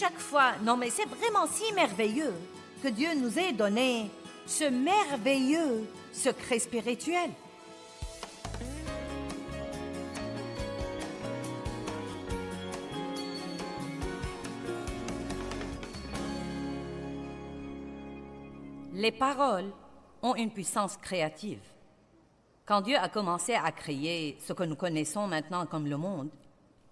chaque fois, non mais c'est vraiment si merveilleux que Dieu nous ait donné ce merveilleux secret spirituel. Les paroles ont une puissance créative. Quand Dieu a commencé à créer ce que nous connaissons maintenant comme le monde,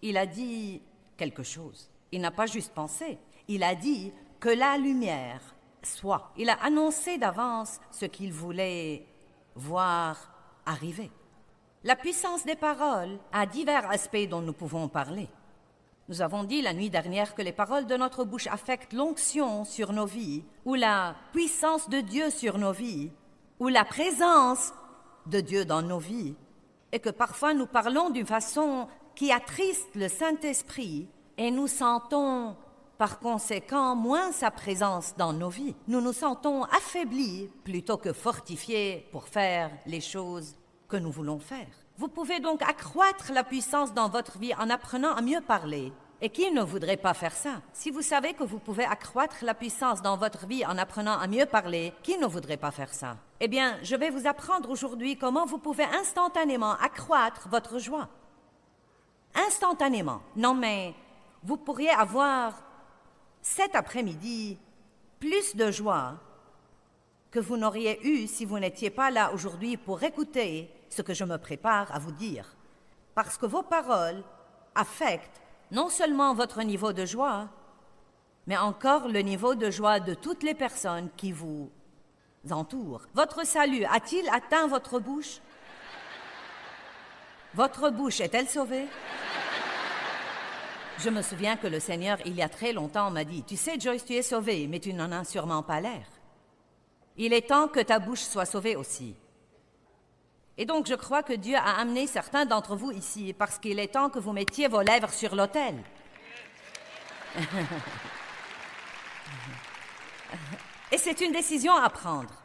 il a dit quelque chose. Il n'a pas juste pensé, il a dit que la lumière soit. Il a annoncé d'avance ce qu'il voulait voir arriver. La puissance des paroles a divers aspects dont nous pouvons parler. Nous avons dit la nuit dernière que les paroles de notre bouche affectent l'onction sur nos vies, ou la puissance de Dieu sur nos vies, ou la présence de Dieu dans nos vies, et que parfois nous parlons d'une façon qui attriste le Saint-Esprit, et nous sentons par conséquent moins sa présence dans nos vies. Nous nous sentons affaiblis plutôt que fortifiés pour faire les choses que nous voulons faire. Vous pouvez donc accroître la puissance dans votre vie en apprenant à mieux parler. Et qui ne voudrait pas faire ça? Si vous savez que vous pouvez accroître la puissance dans votre vie en apprenant à mieux parler, qui ne voudrait pas faire ça? Eh bien, je vais vous apprendre aujourd'hui comment vous pouvez instantanément accroître votre joie. Instantanément. Non, mais vous pourriez avoir cet après-midi plus de joie que vous n'auriez eu si vous n'étiez pas là aujourd'hui pour écouter ce que je me prépare à vous dire. Parce que vos paroles affectent non seulement votre niveau de joie, mais encore le niveau de joie de toutes les personnes qui vous entourent. Votre salut a-t-il atteint votre bouche? Votre bouche est-elle sauvée? Je me souviens que le Seigneur, il y a très longtemps, m'a dit « Tu sais, Joyce, tu es sauvée, mais tu n'en as sûrement pas l'air. Il est temps que ta bouche soit sauvée aussi. » Et donc, je crois que Dieu a amené certains d'entre vous ici parce qu'il est temps que vous mettiez vos lèvres sur l'autel. Et c'est une décision à prendre.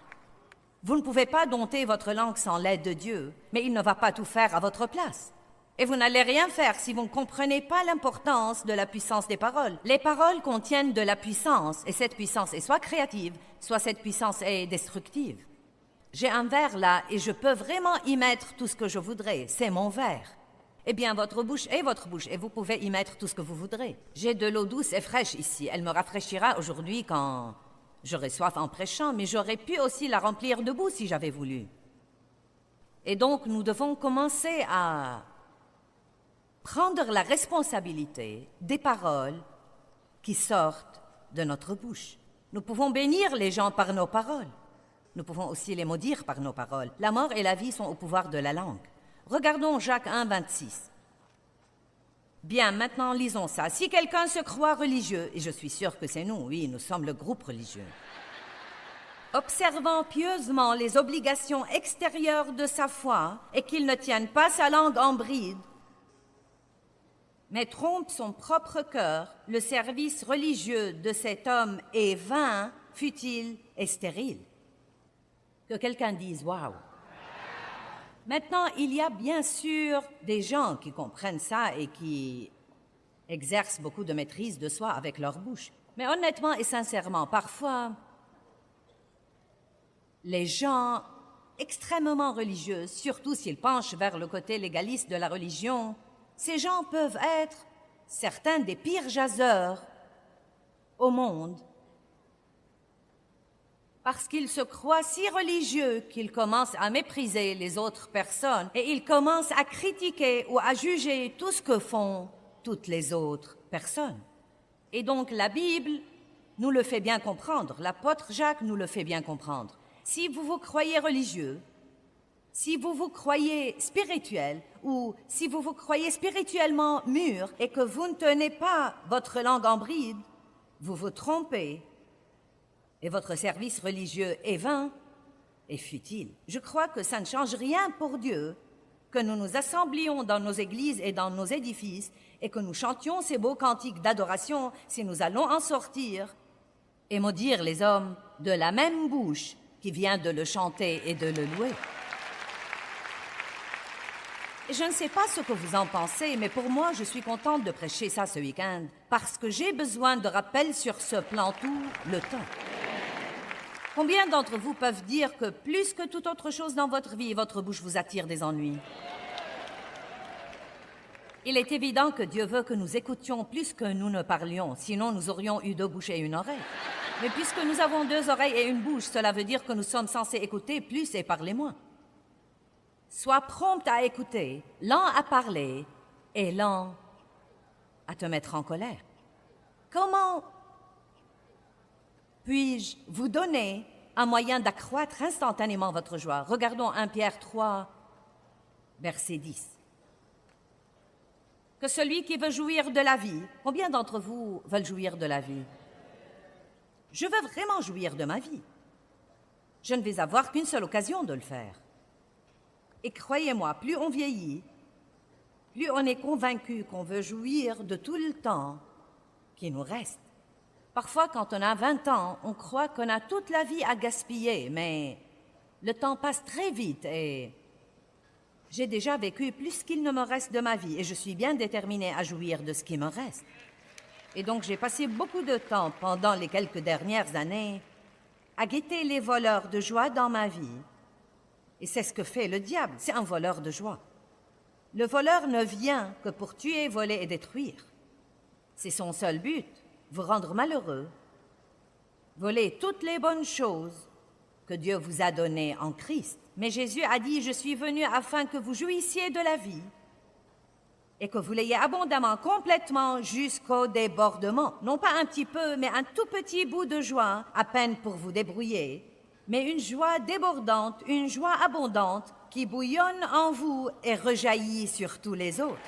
Vous ne pouvez pas dompter votre langue sans l'aide de Dieu, mais il ne va pas tout faire à votre place. Et vous n'allez rien faire si vous ne comprenez pas l'importance de la puissance des paroles. Les paroles contiennent de la puissance, et cette puissance est soit créative, soit cette puissance est destructive. J'ai un verre là et je peux vraiment y mettre tout ce que je voudrais. C'est mon verre. Eh bien, votre bouche est votre bouche et vous pouvez y mettre tout ce que vous voudrez. J'ai de l'eau douce et fraîche ici. Elle me rafraîchira aujourd'hui quand j'aurai soif en prêchant, mais j'aurais pu aussi la remplir debout si j'avais voulu. Et donc, nous devons commencer à prendre la responsabilité des paroles qui sortent de notre bouche. Nous pouvons bénir les gens par nos paroles. Nous pouvons aussi les maudire par nos paroles. La mort et la vie sont au pouvoir de la langue. Regardons Jacques 1, 26. Bien, maintenant lisons ça. Si quelqu'un se croit religieux, et je suis sûre que c'est nous, oui, nous sommes le groupe religieux, observant pieusement les obligations extérieures de sa foi et qu'il ne tienne pas sa langue en bride, mais trompe son propre cœur, le service religieux de cet homme est vain, futile et stérile. Que quelqu'un dise « Waouh ». Maintenant, il y a bien sûr des gens qui comprennent ça et qui exercent beaucoup de maîtrise de soi avec leur bouche. Mais honnêtement et sincèrement, parfois, les gens extrêmement religieux, surtout s'ils penchent vers le côté légaliste de la religion, ces gens peuvent être certains des pires jaseurs au monde parce qu'ils se croient si religieux qu'ils commencent à mépriser les autres personnes et ils commencent à critiquer ou à juger tout ce que font toutes les autres personnes. Et donc la Bible nous le fait bien comprendre, l'apôtre Jacques nous le fait bien comprendre. Si vous vous croyez religieux, si vous vous croyez spirituel ou si vous vous croyez spirituellement mûr et que vous ne tenez pas votre langue en bride, vous vous trompez et votre service religieux est vain et futile. Je crois que ça ne change rien pour Dieu que nous nous assemblions dans nos églises et dans nos édifices et que nous chantions ces beaux cantiques d'adoration si nous allons en sortir et maudire les hommes de la même bouche qui vient de le chanter et de le louer. Je ne sais pas ce que vous en pensez, mais pour moi, je suis contente de prêcher ça ce week-end parce que j'ai besoin de rappels sur ce plan tout le temps. Combien d'entre vous peuvent dire que plus que toute autre chose dans votre vie, votre bouche vous attire des ennuis? Il est évident que Dieu veut que nous écoutions plus que nous ne parlions, sinon nous aurions eu 2 bouches et 1 oreille. Mais puisque nous avons 2 oreilles et 1 bouche, cela veut dire que nous sommes censés écouter plus et parler moins. Sois prompt à écouter, lent à parler et lent à te mettre en colère. Comment puis-je vous donner un moyen d'accroître instantanément votre joie? Regardons 1 Pierre 3, verset 10. Que celui qui veut jouir de la vie, combien d'entre vous veulent jouir de la vie? Je veux vraiment jouir de ma vie. Je ne vais avoir qu'une seule occasion de le faire. Et croyez-moi, plus on vieillit, plus on est convaincu qu'on veut jouir de tout le temps qui nous reste. Parfois, quand on a 20 ans, on croit qu'on a toute la vie à gaspiller, mais le temps passe très vite et j'ai déjà vécu plus qu'il ne me reste de ma vie et je suis bien déterminée à jouir de ce qui me reste. Et donc, j'ai passé beaucoup de temps pendant les quelques dernières années à guetter les voleurs de joie dans ma vie. Et c'est ce que fait le diable, c'est un voleur de joie. Le voleur ne vient que pour tuer, voler et détruire. C'est son seul but, vous rendre malheureux, voler toutes les bonnes choses que Dieu vous a données en Christ. Mais Jésus a dit, « Je suis venu afin que vous jouissiez de la vie et que vous l'ayez abondamment, complètement, jusqu'au débordement. » Non pas un petit peu, mais un tout petit bout de joie, à peine pour vous débrouiller, mais une joie débordante, une joie abondante qui bouillonne en vous et rejaillit sur tous les autres.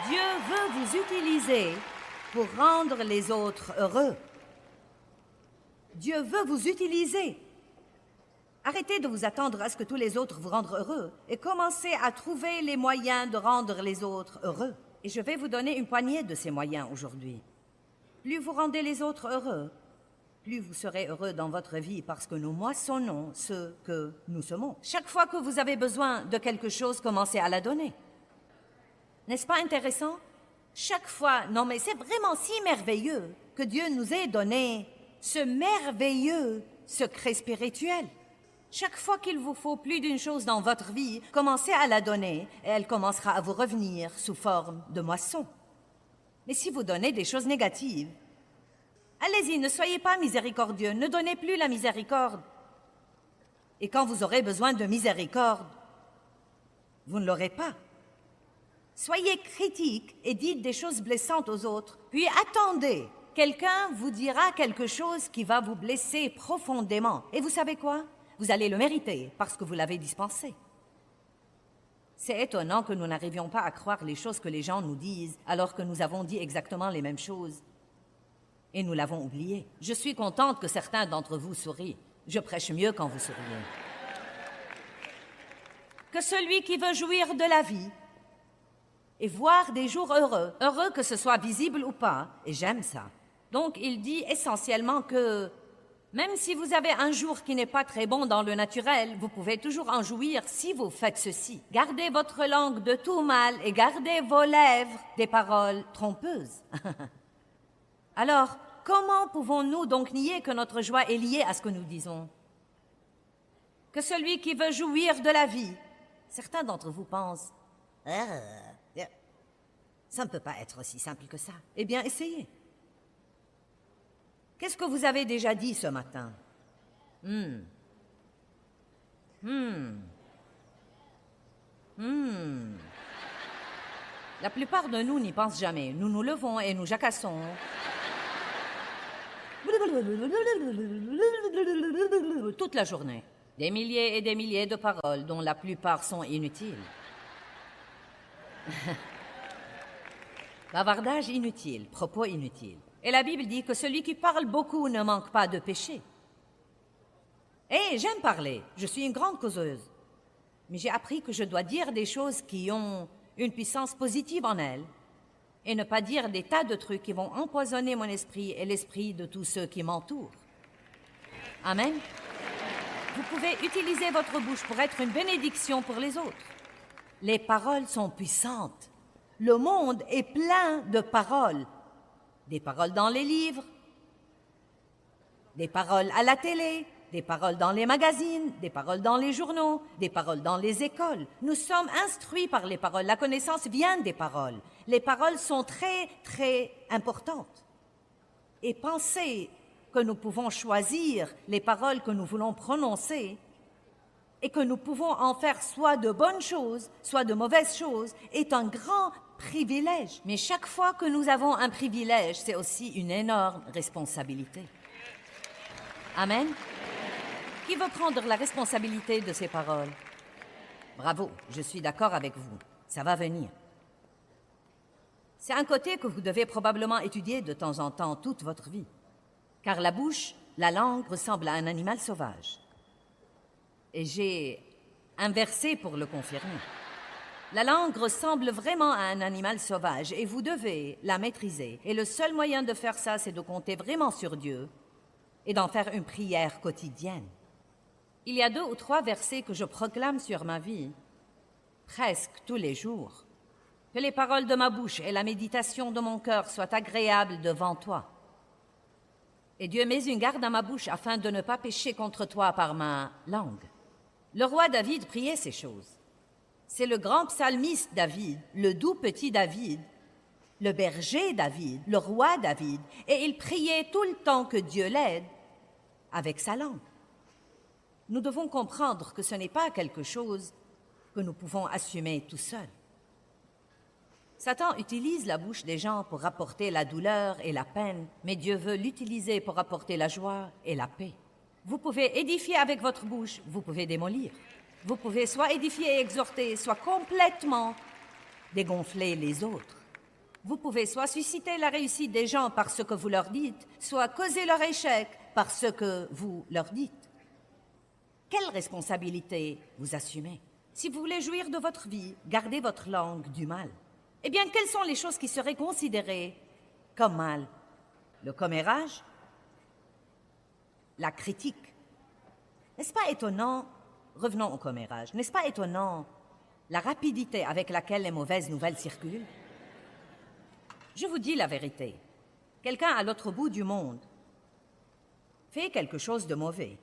Dieu veut vous utiliser pour rendre les autres heureux. Dieu veut vous utiliser. Arrêtez de vous attendre à ce que tous les autres vous rendent heureux et commencez à trouver les moyens de rendre les autres heureux. Et je vais vous donner une poignée de ces moyens aujourd'hui. Plus vous rendez les autres heureux, plus vous serez heureux dans votre vie parce que nous moissonnons ce que nous semons. Chaque fois que vous avez besoin de quelque chose, commencez à la donner. N'est-ce pas intéressant? Chaque fois, non mais c'est vraiment si merveilleux que Dieu nous ait donné ce merveilleux secret spirituel. Chaque fois qu'il vous faut plus d'une chose dans votre vie, commencez à la donner et elle commencera à vous revenir sous forme de moisson. Mais si vous donnez des choses négatives, allez-y, ne soyez pas miséricordieux, ne donnez plus la miséricorde. Et quand vous aurez besoin de miséricorde, vous ne l'aurez pas. Soyez critique et dites des choses blessantes aux autres, puis attendez. Quelqu'un vous dira quelque chose qui va vous blesser profondément. Et vous savez quoi? Vous allez le mériter parce que vous l'avez dispensé. C'est étonnant que nous n'arrivions pas à croire les choses que les gens nous disent alors que nous avons dit exactement les mêmes choses. Et nous l'avons oublié. Je suis contente que certains d'entre vous sourient. Je prêche mieux quand vous souriez. Que celui qui veut jouir de la vie et voir des jours heureux, heureux que ce soit visible ou pas, et j'aime ça. Donc il dit essentiellement que même si vous avez un jour qui n'est pas très bon dans le naturel, vous pouvez toujours en jouir si vous faites ceci. Gardez votre langue de tout mal et gardez vos lèvres des paroles trompeuses. Alors, comment pouvons-nous donc nier que notre joie est liée à ce que nous disons? Que celui qui veut jouir de la vie, certains d'entre vous pensent, ça ne peut pas être aussi simple que ça. Eh bien, essayez. Qu'est-ce que vous avez déjà dit ce matin? La plupart de nous n'y pensent jamais. Nous nous levons et nous jacassons. Toute la journée. Des milliers et des milliers de paroles dont la plupart sont inutiles. Bavardage inutile, propos inutiles. Et la Bible dit que celui qui parle beaucoup ne manque pas de péché. Et j'aime parler, je suis une grande causeuse. Mais j'ai appris que je dois dire des choses qui ont une puissance positive en elles et ne pas dire des tas de trucs qui vont empoisonner mon esprit et l'esprit de tous ceux qui m'entourent. Amen. Vous pouvez utiliser votre bouche pour être une bénédiction pour les autres. Les paroles sont puissantes. Le monde est plein de paroles. Des paroles dans les livres, des paroles à la télé, des paroles dans les magazines, des paroles dans les journaux, des paroles dans les écoles. Nous sommes instruits par les paroles. La connaissance vient des paroles. Les paroles sont très, très importantes. Et pensez que nous pouvons choisir les paroles que nous voulons prononcer et que nous pouvons en faire soit de bonnes choses, soit de mauvaises choses, est un grand privilège. Mais chaque fois que nous avons un privilège, c'est aussi une énorme responsabilité. Amen. Qui veut prendre la responsabilité de ces paroles? Bravo, je suis d'accord avec vous. Ça va venir. C'est un côté que vous devez probablement étudier de temps en temps toute votre vie. Car la bouche, la langue ressemble à un animal sauvage. Et j'ai un verset pour le confirmer. La langue ressemble vraiment à un animal sauvage et vous devez la maîtriser. Et le seul moyen de faire ça, c'est de compter vraiment sur Dieu et d'en faire une prière quotidienne. Il y a 2 ou 3 versets que je proclame sur ma vie, presque tous les jours. Que les paroles de ma bouche et la méditation de mon cœur soient agréables devant toi. Et Dieu met une garde à ma bouche afin de ne pas pécher contre toi par ma langue. Le roi David priait ces choses. C'est le grand psalmiste David, le doux petit David, le berger David, le roi David, et il priait tout le temps que Dieu l'aide avec sa langue. Nous devons comprendre que ce n'est pas quelque chose que nous pouvons assumer tout seuls. Satan utilise la bouche des gens pour apporter la douleur et la peine, mais Dieu veut l'utiliser pour apporter la joie et la paix. Vous pouvez édifier avec votre bouche, vous pouvez démolir. Vous pouvez soit édifier et exhorter, soit complètement dégonfler les autres. Vous pouvez soit susciter la réussite des gens par ce que vous leur dites, soit causer leur échec par ce que vous leur dites. Quelle responsabilité vous assumez? Si vous voulez jouir de votre vie, gardez votre langue du mal. Eh bien, quelles sont les choses qui seraient considérées comme mal? Le commérage? La critique? N'est-ce pas étonnant? Revenons au commérage. N'est-ce pas étonnant la rapidité avec laquelle les mauvaises nouvelles circulent? Je vous dis la vérité. Quelqu'un à l'autre bout du monde fait quelque chose de mauvais.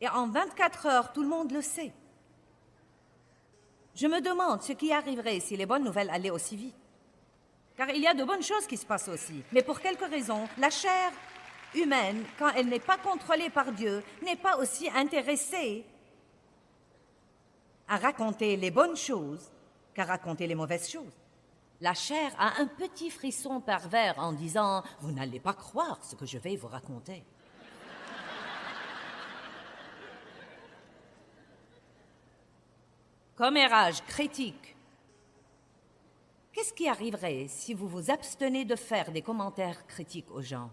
Et en 24 heures, tout le monde le sait. Je me demande ce qui arriverait si les bonnes nouvelles allaient aussi vite. Car il y a de bonnes choses qui se passent aussi. Mais pour quelque raison, la chair humaine, quand elle n'est pas contrôlée par Dieu, n'est pas aussi intéressée à raconter les bonnes choses qu'à raconter les mauvaises choses. La chair a un petit frisson pervers en disant « Vous n'allez pas croire ce que je vais vous raconter. » Commérage, critique. Qu'est-ce qui arriverait si vous vous abstenez de faire des commentaires critiques aux gens?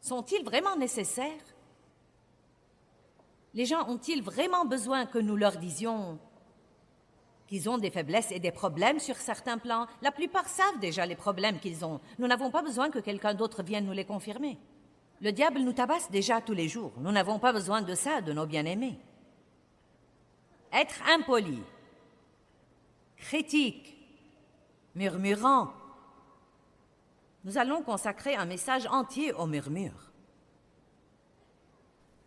Sont-ils vraiment nécessaires? Les gens ont-ils vraiment besoin que nous leur disions qu'ils ont des faiblesses et des problèmes sur certains plans? La plupart savent déjà les problèmes qu'ils ont. Nous n'avons pas besoin que quelqu'un d'autre vienne nous les confirmer. Le diable nous tabasse déjà tous les jours. Nous n'avons pas besoin de ça de nos bien-aimés. Être impoli, critique, murmurant. Nous allons consacrer un message entier au murmure.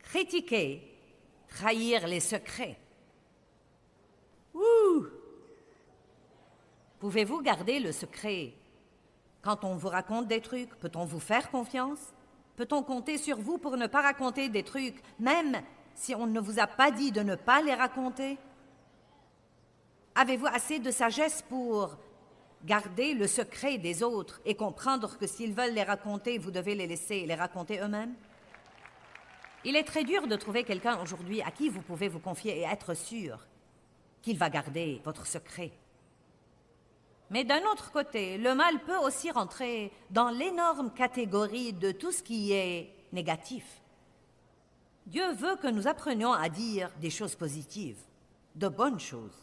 Critiquer, trahir les secrets. Ouh! Pouvez-vous garder le secret quand on vous raconte des trucs? Peut-on vous faire confiance? Peut-on compter sur vous pour ne pas raconter des trucs, même si on ne vous a pas dit de ne pas les raconter? Avez-vous assez de sagesse pour garder le secret des autres et comprendre que s'ils veulent les raconter, vous devez les laisser les raconter eux-mêmes? Il est très dur de trouver quelqu'un aujourd'hui à qui vous pouvez vous confier et être sûr qu'il va garder votre secret. Mais d'un autre côté, le mal peut aussi rentrer dans l'énorme catégorie de tout ce qui est négatif. Dieu veut que nous apprenions à dire des choses positives, de bonnes choses.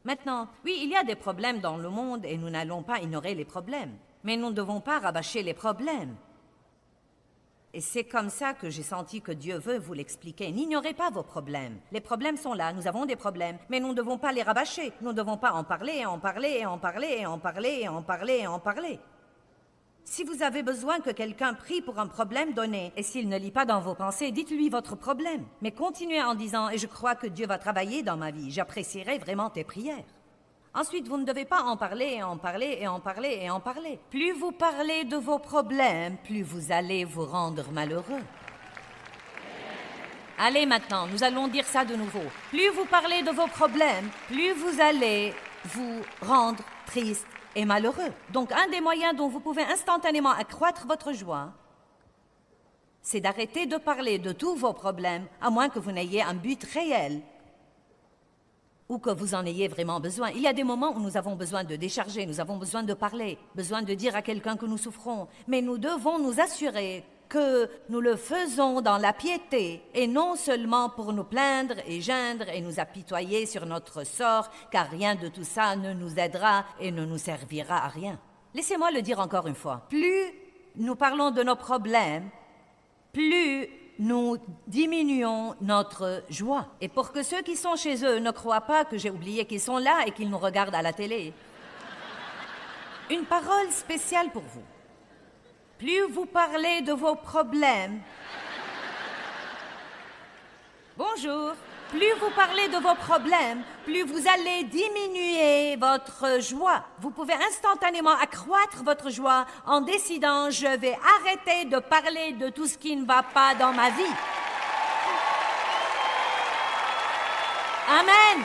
Maintenant, oui, il y a des problèmes dans le monde et nous n'allons pas ignorer les problèmes, mais nous ne devons pas rabâcher les problèmes. Et c'est comme ça que j'ai senti que Dieu veut vous l'expliquer. N'ignorez pas vos problèmes. Les problèmes sont là, nous avons des problèmes, mais nous ne devons pas les rabâcher. Nous ne devons pas en parler, en parler, en parler, en parler, en parler, en parler. Si vous avez besoin que quelqu'un prie pour un problème donné, et s'il ne lit pas dans vos pensées, dites-lui votre problème. Mais continuez en disant « Et je crois que Dieu va travailler dans ma vie. J'apprécierai vraiment tes prières. » Ensuite, vous ne devez pas en parler, en parler, et en parler, et en parler. Plus vous parlez de vos problèmes, plus vous allez vous rendre malheureux. Allez maintenant, nous allons dire ça de nouveau. Plus vous parlez de vos problèmes, plus vous allez vous rendre triste et malheureux. Donc, un des moyens dont vous pouvez instantanément accroître votre joie, c'est d'arrêter de parler de tous vos problèmes, à moins que vous n'ayez un but réel ou que vous en ayez vraiment besoin. Il y a des moments où nous avons besoin de décharger, nous avons besoin de parler, besoin de dire à quelqu'un que nous souffrons, mais nous devons nous assurer que nous le faisons dans la piété et non seulement pour nous plaindre et geindre et nous apitoyer sur notre sort, car rien de tout ça ne nous aidera et ne nous servira à rien. Laissez-moi le dire encore une fois. Plus nous parlons de nos problèmes, plus nous diminuons notre joie. Et pour que ceux qui sont chez eux ne croient pas que j'ai oublié qu'ils sont là et qu'ils nous regardent à la télé, une parole spéciale pour vous. Plus vous parlez de vos problèmes, bonjour, plus vous parlez de vos problèmes, plus vous allez diminuer votre joie. Vous pouvez instantanément accroître votre joie en décidant « Je vais arrêter de parler de tout ce qui ne va pas dans ma vie. » Amen.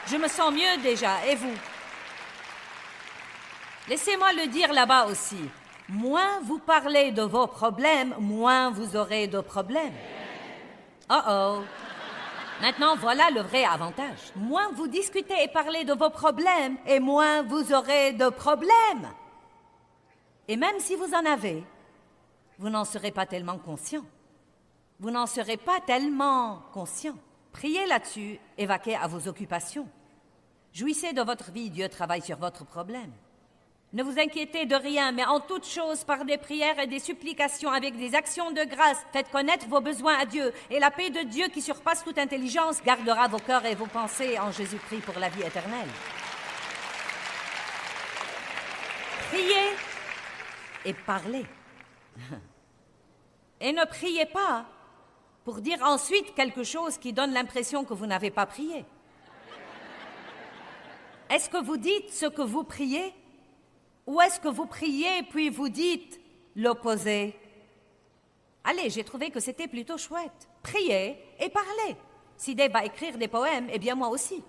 Je me sens mieux déjà, et vous? Laissez-moi le dire là-bas aussi. Moins vous parlez de vos problèmes, moins vous aurez de problèmes. Oh! Maintenant, voilà le vrai avantage. Moins vous discutez et parlez de vos problèmes, et moins vous aurez de problèmes. Et même si vous en avez, vous n'en serez pas tellement conscient. Vous n'en serez pas tellement conscient. Priez là-dessus et vaquez à vos occupations. Jouissez de votre vie, Dieu travaille sur votre problème. Ne vous inquiétez de rien, mais en toute chose, par des prières et des supplications, avec des actions de grâce, faites connaître vos besoins à Dieu, et la paix de Dieu qui surpasse toute intelligence gardera vos cœurs et vos pensées en Jésus-Christ pour la vie éternelle. Priez et parlez. Et ne priez pas pour dire ensuite quelque chose qui donne l'impression que vous n'avez pas prié. Est-ce que vous dites ce que vous priez? Ou est-ce que vous priez puis vous dites l'opposé? Allez, j'ai trouvé que c'était plutôt chouette. Priez et parlez. Si Dave va écrire des poèmes, eh bien moi aussi.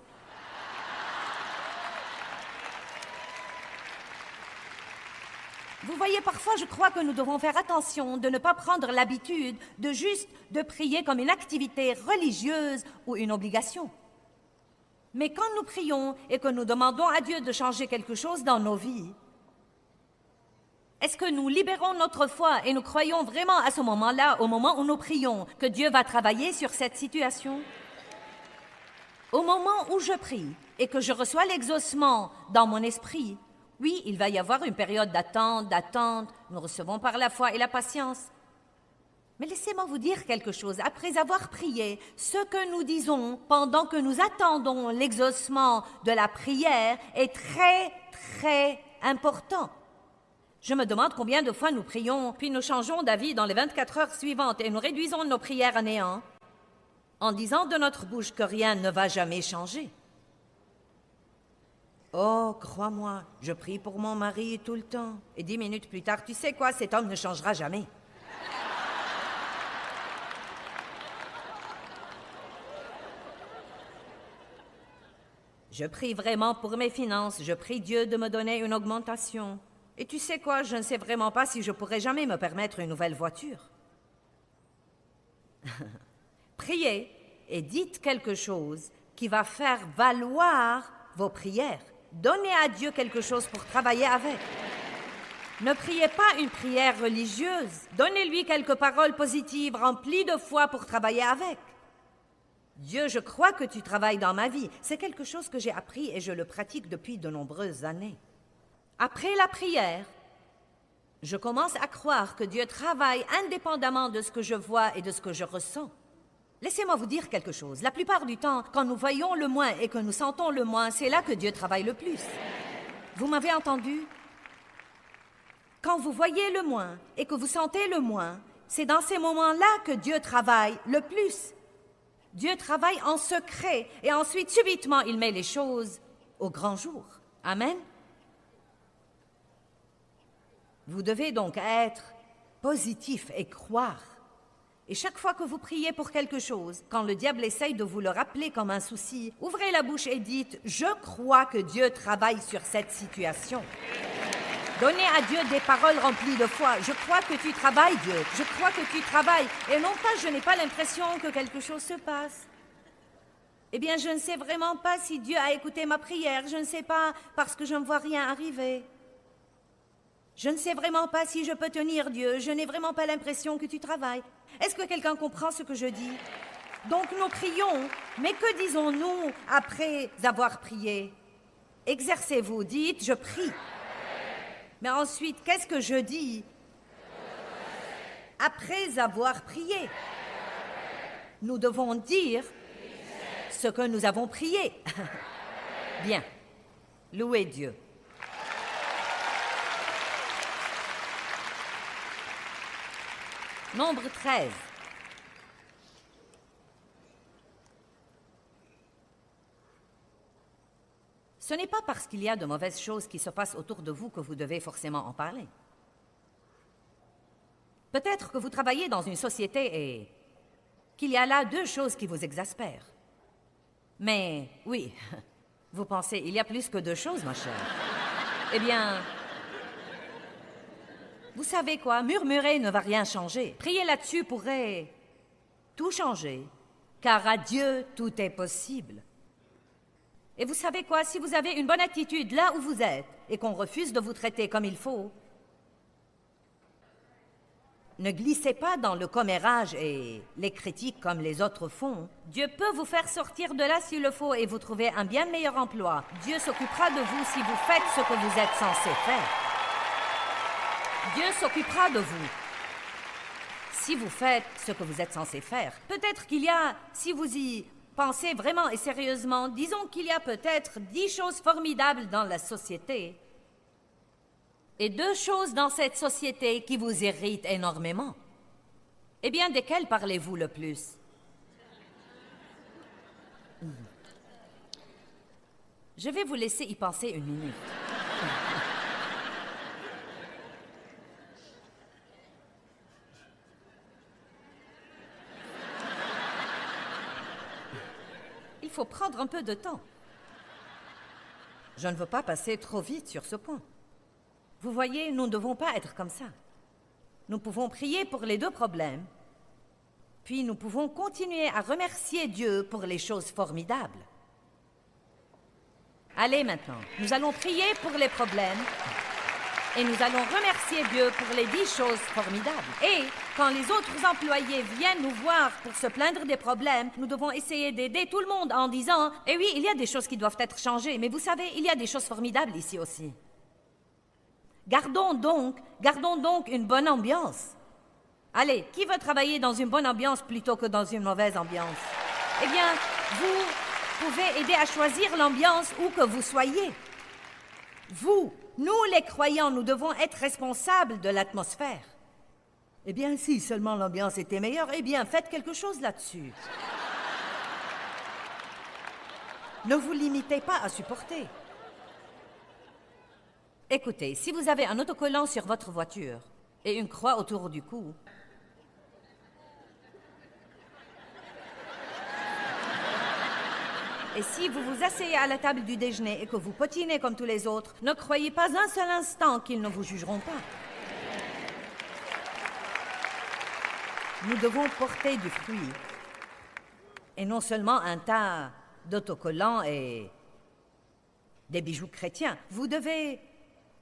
Vous voyez, parfois je crois que nous devons faire attention de ne pas prendre l'habitude de juste de prier comme une activité religieuse ou une obligation. Mais quand nous prions et que nous demandons à Dieu de changer quelque chose dans nos vies, est-ce que nous libérons notre foi et nous croyons vraiment à ce moment-là, au moment où nous prions, que Dieu va travailler sur cette situation? Au moment où je prie et que je reçois l'exaucement dans mon esprit, oui, il va y avoir une période d'attente, nous recevons par la foi et la patience. Mais laissez-moi vous dire quelque chose. Après avoir prié, ce que nous disons pendant que nous attendons l'exaucement de la prière est très, très important. Je me demande combien de fois nous prions, puis nous changeons d'avis dans les 24 heures suivantes et nous réduisons nos prières à néant en disant de notre bouche que rien ne va jamais changer. Oh, crois-moi, je prie pour mon mari tout le temps. Et 10 minutes plus tard, tu sais quoi, cet homme ne changera jamais. Je prie vraiment pour mes finances, je prie Dieu de me donner une augmentation. Et tu sais quoi, je ne sais vraiment pas si je pourrai jamais me permettre une nouvelle voiture. Priez et dites quelque chose qui va faire valoir vos prières. Donnez à Dieu quelque chose pour travailler avec. Ne priez pas une prière religieuse. Donnez-lui quelques paroles positives remplies de foi pour travailler avec. Dieu, je crois que tu travailles dans ma vie. C'est quelque chose que j'ai appris et je le pratique depuis de nombreuses années. Après la prière, Je commence à croire que Dieu travaille indépendamment de ce que je vois et de ce que je ressens. Laissez-moi vous dire quelque chose. La plupart du temps, quand nous voyons le moins et que nous sentons le moins, c'est là que Dieu travaille le plus. Vous m'avez entendu? Quand vous voyez le moins et que vous sentez le moins, c'est dans ces moments-là que Dieu travaille le plus. Dieu travaille en secret et ensuite, subitement, il met les choses au grand jour. Amen? Vous devez donc être positif et croire. Et chaque fois que vous priez pour quelque chose, quand le diable essaye de vous le rappeler comme un souci, ouvrez la bouche et dites « Je crois que Dieu travaille sur cette situation ». Donnez à Dieu des paroles remplies de foi. « Je crois que tu travailles, Dieu. Je crois que tu travailles. » Et non pas « Je n'ai pas l'impression que quelque chose se passe. » Eh bien, je ne sais vraiment pas si Dieu a écouté ma prière. Je ne sais pas parce que je ne vois rien arriver. Je ne sais vraiment pas si je peux tenir, Dieu. Je n'ai vraiment pas l'impression que tu travailles. Est-ce que quelqu'un comprend ce que je dis? Donc nous prions, mais que disons-nous après avoir prié? Exercez-vous, dites, je prie. Mais ensuite, qu'est-ce que je dis après avoir prié? Nous devons dire ce que nous avons prié. Bien, louez Dieu. Nombre 13. Ce n'est pas parce qu'il y a de mauvaises choses qui se passent autour de vous que vous devez forcément en parler. Peut-être que vous travaillez dans une société et qu'il y a là deux choses qui vous exaspèrent. Mais oui, vous pensez, il y a plus que deux choses, ma chère. Eh bien, vous savez quoi, murmurer ne va rien changer. Prier là-dessus pourrait tout changer, car à Dieu, tout est possible. Et vous savez quoi, si vous avez une bonne attitude là où vous êtes et qu'on refuse de vous traiter comme il faut, ne glissez pas dans le commérage et les critiques comme les autres font. Dieu peut vous faire sortir de là s'il le faut et vous trouver un bien meilleur emploi. Dieu s'occupera de vous si vous faites ce que vous êtes censé faire. Dieu s'occupera de vous si vous faites ce que vous êtes censé faire. Peut-être qu'il y a, si vous y pensez vraiment et sérieusement, disons qu'il y a peut-être 10 choses formidables dans la société et 2 choses dans cette société qui vous irritent énormément. Eh bien, desquelles parlez-vous le plus? Je vais vous laisser y penser une minute. Il faut prendre un peu de temps. Je ne veux pas passer trop vite sur ce point. Vous voyez, nous ne devons pas être comme ça. Nous pouvons prier pour les 2 problèmes, puis nous pouvons continuer à remercier Dieu pour les choses formidables. Allez maintenant, nous allons prier pour les problèmes et nous allons remercier Dieu pour les 10 choses formidables. Et quand les autres employés viennent nous voir pour se plaindre des problèmes, nous devons essayer d'aider tout le monde en disant « Eh oui, il y a des choses qui doivent être changées, mais vous savez, il y a des choses formidables ici aussi. » Gardons donc une bonne ambiance. Allez, qui veut travailler dans une bonne ambiance plutôt que dans une mauvaise ambiance? Eh bien, vous pouvez aider à choisir l'ambiance où que vous soyez. Vous, nous les croyants, nous devons être responsables de l'atmosphère. Eh bien, si seulement l'ambiance était meilleure, eh bien, faites quelque chose là-dessus. Ne vous limitez pas à supporter. Écoutez, si vous avez un autocollant sur votre voiture et une croix autour du cou, et si vous vous asseyez à la table du déjeuner et que vous potinez comme tous les autres, ne croyez pas un seul instant qu'ils ne vous jugeront pas. Nous devons porter du fruit, et non seulement un tas d'autocollants et des bijoux chrétiens. Vous devez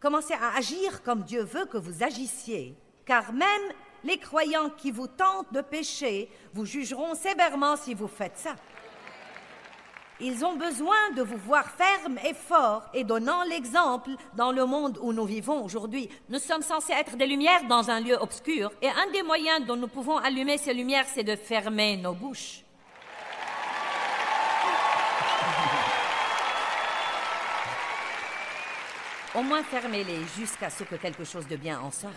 commencer à agir comme Dieu veut que vous agissiez, car même les croyants qui vous tentent de pécher vous jugeront sévèrement si vous faites ça. Ils ont besoin de vous voir ferme et fort et donnant l'exemple dans le monde où nous vivons aujourd'hui. Nous sommes censés être des lumières dans un lieu obscur et un des moyens dont nous pouvons allumer ces lumières, c'est de fermer nos bouches. Au moins fermez-les jusqu'à ce que quelque chose de bien en sorte.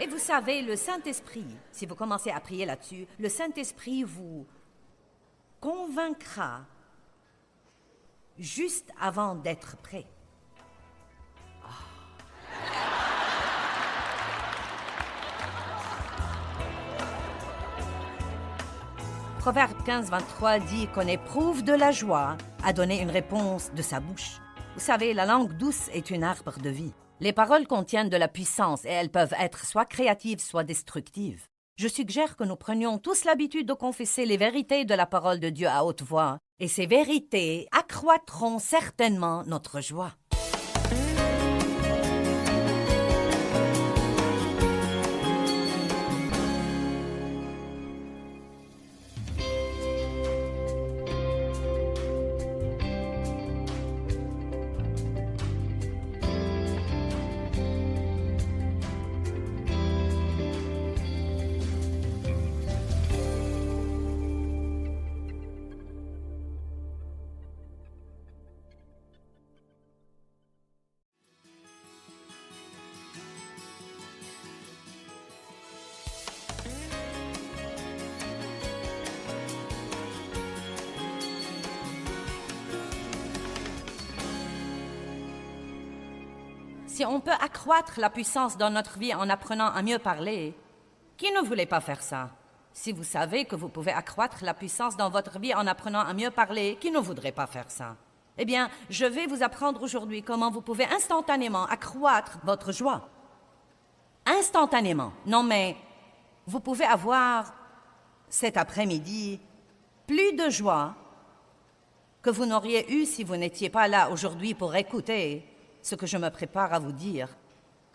Et vous savez, le Saint-Esprit, si vous commencez à prier là-dessus, le Saint-Esprit vous convaincra juste avant d'être prêt. Proverbe 15, 23 dit qu'on éprouve de la joie à donner une réponse de sa bouche. Vous savez, la langue douce est une arbre de vie. Les paroles contiennent de la puissance et elles peuvent être soit créatives, soit destructives. Je suggère que nous prenions tous l'habitude de confesser les vérités de la parole de Dieu à haute voix, et ces vérités accroîtront certainement notre joie. Si on peut accroître la puissance dans notre vie en apprenant à mieux parler, qui ne voulait pas faire ça? Si vous savez que vous pouvez accroître la puissance dans votre vie en apprenant à mieux parler, qui ne voudrait pas faire ça? Eh bien, je vais vous apprendre aujourd'hui comment vous pouvez instantanément accroître votre joie. Instantanément. Non, mais vous pouvez avoir cet après-midi plus de joie que vous n'auriez eu si vous n'étiez pas là aujourd'hui pour écouter ce que je me prépare à vous dire,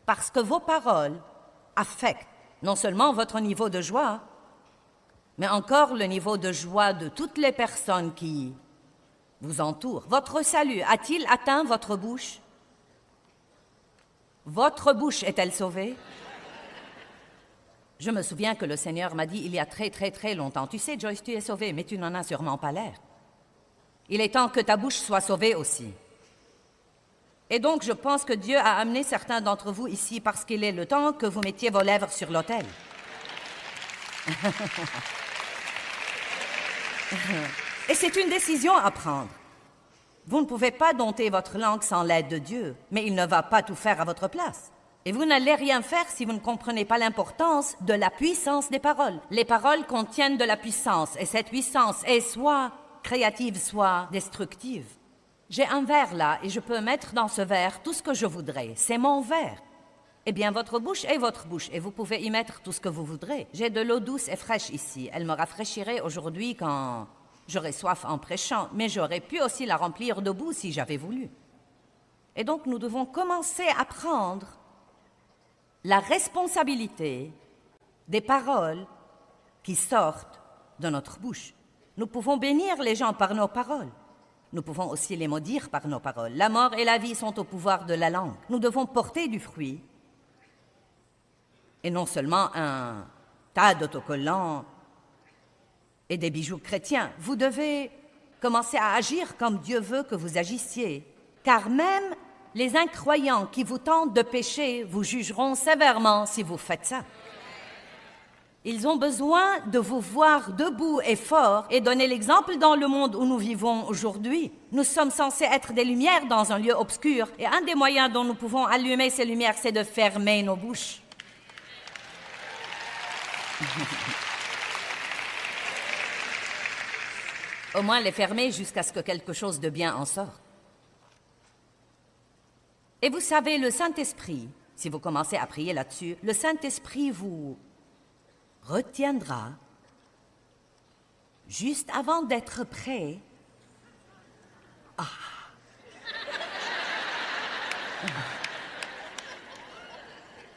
parce que vos paroles affectent non seulement votre niveau de joie, mais encore le niveau de joie de toutes les personnes qui vous entourent. Votre salut a-t-il atteint votre bouche? Votre bouche est-elle sauvée? Je me souviens que le Seigneur m'a dit il y a très longtemps, « Tu sais, Joyce, tu es sauvée, mais tu n'en as sûrement pas l'air. Il est temps que ta bouche soit sauvée aussi. » Et donc, je pense que Dieu a amené certains d'entre vous ici parce qu'il est le temps que vous mettiez vos lèvres sur l'autel. Et c'est une décision à prendre. Vous ne pouvez pas dompter votre langue sans l'aide de Dieu, mais il ne va pas tout faire à votre place. Et vous n'allez rien faire si vous ne comprenez pas l'importance de la puissance des paroles. Les paroles contiennent de la puissance, et cette puissance est soit créative, soit destructive. J'ai un verre là, et je peux mettre dans ce verre tout ce que je voudrais. C'est mon verre. Eh bien, votre bouche est votre bouche, et vous pouvez y mettre tout ce que vous voudrez. J'ai de l'eau douce et fraîche ici. Elle me rafraîchirait aujourd'hui quand j'aurais soif en prêchant, mais j'aurais pu aussi la remplir de boue si j'avais voulu. Et donc, nous devons commencer à prendre la responsabilité des paroles qui sortent de notre bouche. Nous pouvons bénir les gens par nos paroles. Nous pouvons aussi les maudire par nos paroles. La mort et la vie sont au pouvoir de la langue. Nous devons porter du fruit et non seulement un tas d'autocollants et des bijoux chrétiens. Vous devez commencer à agir comme Dieu veut que vous agissiez, car même les incroyants qui vous tentent de pécher vous jugeront sévèrement si vous faites ça. Ils ont besoin de vous voir debout et fort et donner l'exemple dans le monde où nous vivons aujourd'hui. Nous sommes censés être des lumières dans un lieu obscur et un des moyens dont nous pouvons allumer ces lumières, c'est de fermer nos bouches. Au moins les fermer jusqu'à ce que quelque chose de bien en sorte. Et vous savez, le Saint-Esprit, si vous commencez à prier là-dessus, le Saint-Esprit vous retiendra juste avant d'être prêt. Ah.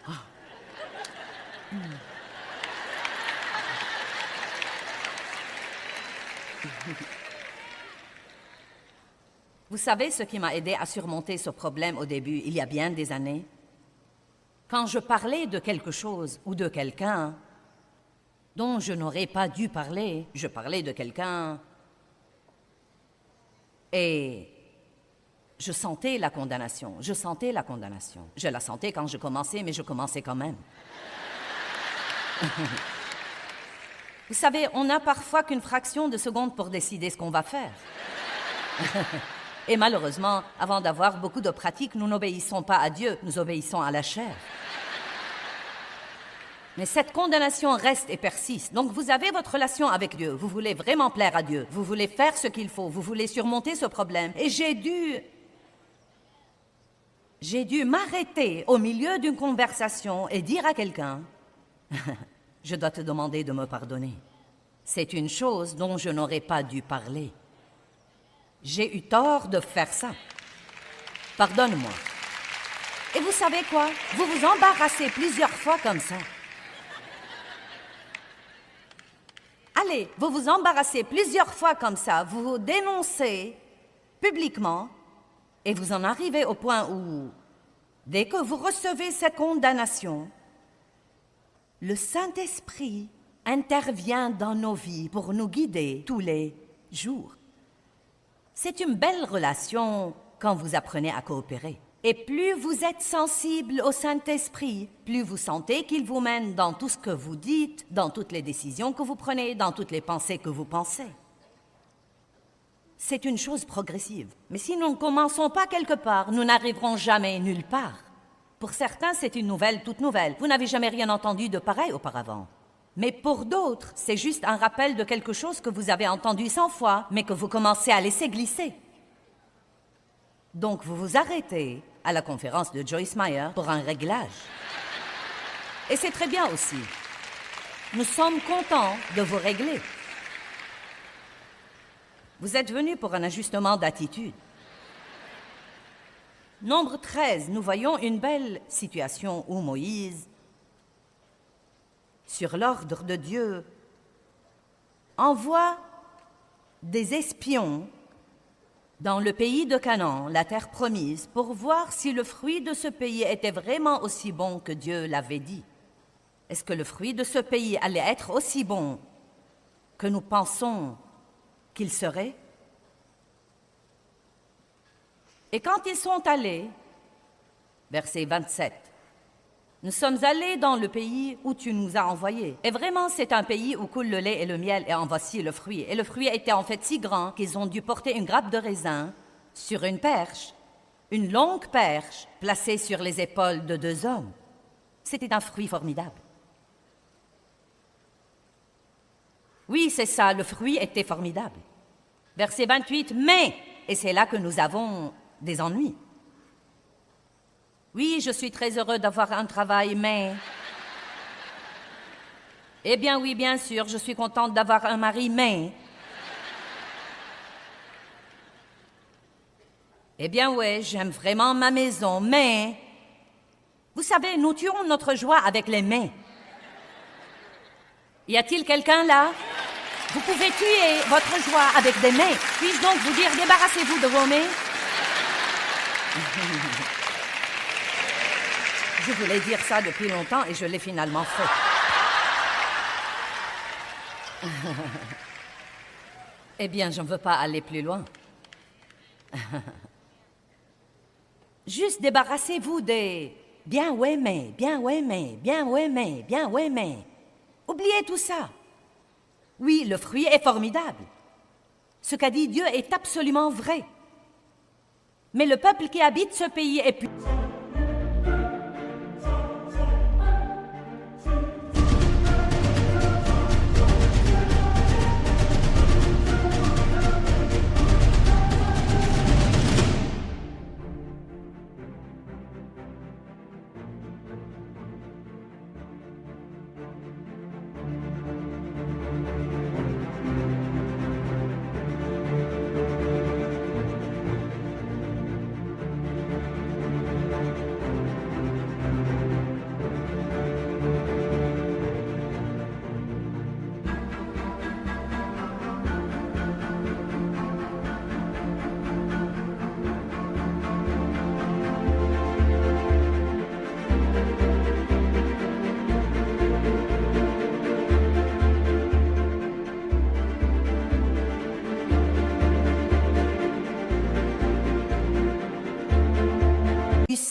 Ah. Vous savez ce qui m'a aidé à surmonter ce problème au début, il y a bien des années? Quand je parlais de quelque chose ou de quelqu'un dont je n'aurais pas dû parler, je parlais de quelqu'un et je sentais la condamnation, je sentais la condamnation. Je la sentais quand je commençais, mais je commençais quand même. Vous savez, on n'a parfois qu'une fraction de seconde pour décider ce qu'on va faire. Et malheureusement, avant d'avoir beaucoup de pratiques, nous n'obéissons pas à Dieu, nous obéissons à la chair. Mais cette condamnation reste et persiste. Donc vous avez votre relation avec Dieu, vous voulez vraiment plaire à Dieu, vous voulez faire ce qu'il faut, vous voulez surmonter ce problème. Et j'ai dû m'arrêter au milieu d'une conversation et dire à quelqu'un, je dois te demander de me pardonner. C'est une chose dont je n'aurais pas dû parler. J'ai eu tort de faire ça. Pardonne-moi. Et vous savez quoi? Vous vous embarrassez plusieurs fois comme ça. Allez, vous vous embarrassez plusieurs fois comme ça, vous vous dénoncez publiquement et vous en arrivez au point où, dès que vous recevez cette condamnation, le Saint-Esprit intervient dans nos vies pour nous guider tous les jours. C'est une belle relation quand vous apprenez à coopérer. Et plus vous êtes sensible au Saint-Esprit, plus vous sentez qu'il vous mène dans tout ce que vous dites, dans toutes les décisions que vous prenez, dans toutes les pensées que vous pensez. C'est une chose progressive. Mais si nous ne commençons pas quelque part, nous n'arriverons jamais nulle part. Pour certains, c'est une nouvelle toute nouvelle. Vous n'avez jamais rien entendu de pareil auparavant. Mais pour d'autres, c'est juste un rappel de quelque chose que vous avez entendu 100 fois, mais que vous commencez à laisser glisser. Donc vous vous arrêtez à la conférence de Joyce Meyer pour un réglage. Et c'est très bien aussi. Nous sommes contents de vous régler. Vous êtes venus pour un ajustement d'attitude. Nombre 13, nous voyons une belle situation où Moïse, sur l'ordre de Dieu, envoie des espions dans le pays de Canaan, la terre promise, pour voir si le fruit de ce pays était vraiment aussi bon que Dieu l'avait dit. Est-ce que le fruit de ce pays allait être aussi bon que nous pensons qu'il serait? Et quand ils sont allés, verset 27, nous sommes allés dans le pays où tu nous as envoyés. Et vraiment, c'est un pays où coule le lait et le miel, et en voici le fruit. Et le fruit était en fait si grand qu'ils ont dû porter une grappe de raisin sur une perche, une longue perche placée sur les épaules de 2 hommes. C'était un fruit formidable. Oui, c'est ça, le fruit était formidable. Verset 28, mais, et c'est là que nous avons des ennuis. Oui, je suis très heureux d'avoir un travail, mais... Eh bien oui, bien sûr, je suis contente d'avoir un mari, mais... Eh bien ouais, j'aime vraiment ma maison, mais... Vous savez, nous tuons notre joie avec les mais. Y a-t-il quelqu'un là? Vous pouvez tuer votre joie avec des mais. Puis-je donc vous dire, débarrassez-vous de vos mais? Je voulais dire ça depuis longtemps et je l'ai finalement fait. Eh bien, je ne veux pas aller plus loin. Juste débarrassez-vous des « bien ouais mais, bien ouais mais, bien ouais mais, bien ouais mais ». Oubliez tout ça. Oui, le fruit est formidable. Ce qu'a dit Dieu est absolument vrai. Mais le peuple qui habite ce pays est plus...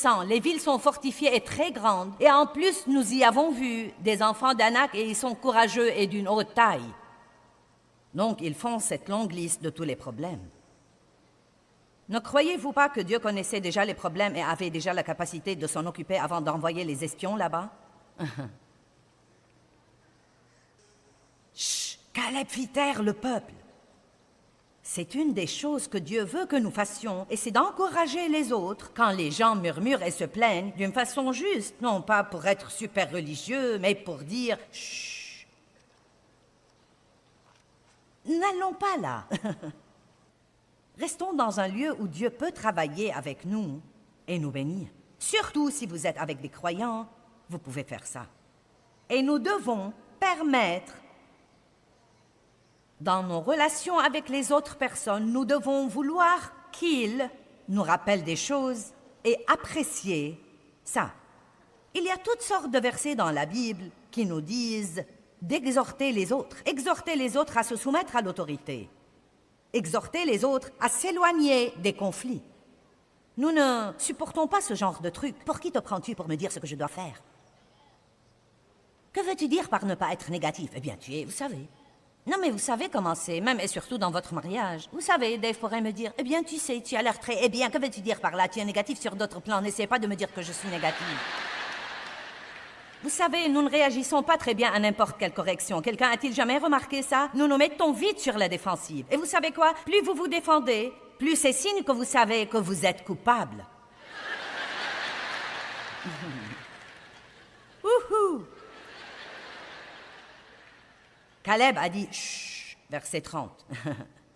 puissant, les villes sont fortifiées et très grandes, et en plus, nous y avons vu des enfants d'Anak et ils sont courageux et d'une haute taille. Donc, ils font cette longue liste de tous les problèmes. Ne croyez-vous pas que Dieu connaissait déjà les problèmes et avait déjà la capacité de s'en occuper avant d'envoyer les espions là-bas? Chut! Caleb fit taire le peuple. C'est une des choses que Dieu veut que nous fassions, et c'est d'encourager les autres quand les gens murmurent et se plaignent d'une façon juste, non pas pour être super religieux, mais pour dire « Chut! N'allons pas là. » Restons dans un lieu où Dieu peut travailler avec nous et nous bénir. Surtout si vous êtes avec des croyants, vous pouvez faire ça. Et nous devons permettre, dans nos relations avec les autres personnes, nous devons vouloir qu'ils nous rappellent des choses et apprécier ça. Il y a toutes sortes de versets dans la Bible qui nous disent d'exhorter les autres à se soumettre à l'autorité. Exhorter les autres à s'éloigner des conflits. Nous ne supportons pas ce genre de truc. Pour qui te prends-tu pour me dire ce que je dois faire? Que veux-tu dire par ne pas être négatif? Eh bien, tu es, vous savez. Non, mais vous savez comment c'est, même et surtout dans votre mariage. Vous savez, Dave pourrait me dire, eh bien, tu sais, tu as l'air très... Eh bien, que veux-tu dire par là? Tu es négatif sur d'autres plans. N'essaie pas de me dire que je suis négative. Vous savez, nous ne réagissons pas très bien à n'importe quelle correction. Quelqu'un a-t-il jamais remarqué ça? Nous nous mettons vite sur la défensive. Et vous savez quoi? Plus vous vous défendez, plus c'est signe que vous savez que vous êtes coupable. Wouhou! Caleb a dit « Chut » verset 30.